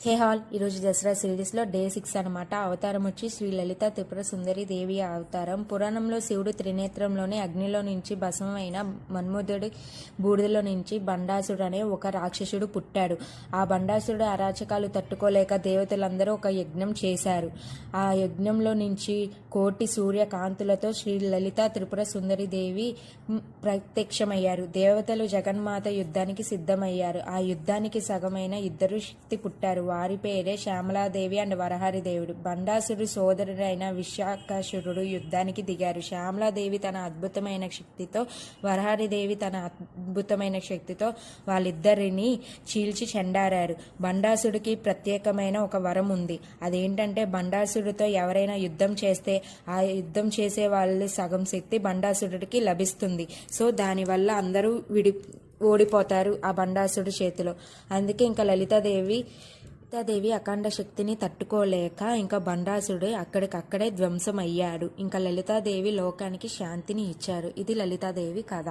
హే hall ఈరోజు దసరా సిరీస్లో day 6 అనమాట. అవతారం వచ్చి శ్రీ లలిత త్రిపుర సుందరి దేవి అవతారం. పురాణంలో శివుడు త్రినేత్రంలోని అగ్నిలో నుంచి భస్మమైన మన్మధుడి బూడిదలో నుంచి బండాసుడు అనే ఒక రాక్షసుడు పుట్టాడు. ఆ బండాసుడు అరాచకాలు తట్టుకోలేక దేవతలందరూ ఒక యజ్ఞం చేశారు. ఆ యజ్ఞంలో నుంచి కోటి సూర్య కాంతులతో శ్రీ లలిత త్రిపుర సుందరి దేవి ప్రత్యక్షమయ్యారు. దేవతలు జగన్మాత యుద్ధానికి సిద్ధమయ్యారు. ఆ యుద్ధానికి సగమైన ఇద్దరు శక్తి పుట్టారు. వారి పేరే శ్యామలాదేవి అండ్ వరహరిదేవుడు. బండాసుడు సోదరుడైన విశాఖాసురుడు యుద్ధానికి దిగారు. శ్యామలాదేవి తన అద్భుతమైన శక్తితో, వరహరిదేవి తన అద్భుతమైన శక్తితో వాళ్ళిద్దరిని చీల్చి చెండారారు. బండాసుడికి ప్రత్యేకమైన ఒక వరం ఉంది. అదేంటంటే బండాసుడితో ఎవరైనా యుద్ధం చేస్తే ఆ యుద్ధం చేసే వాళ్ళు సగం శక్తి బండాసుడికి లభిస్తుంది. సో దానివల్ల అందరూ ఓడిపోతారు ఆ బండాసుడి చేతిలో. అందుకే ఇంకా లలితాదేవి అఖండ శక్తిని తట్టుకోలేక ఇంకా బండాసుడు అక్కడికక్కడే ధ్వంసం అయ్యాడు. ఇంకా లలితాదేవి లోకానికి శాంతిని ఇచ్చారు. ఇది లలితాదేవి కథ.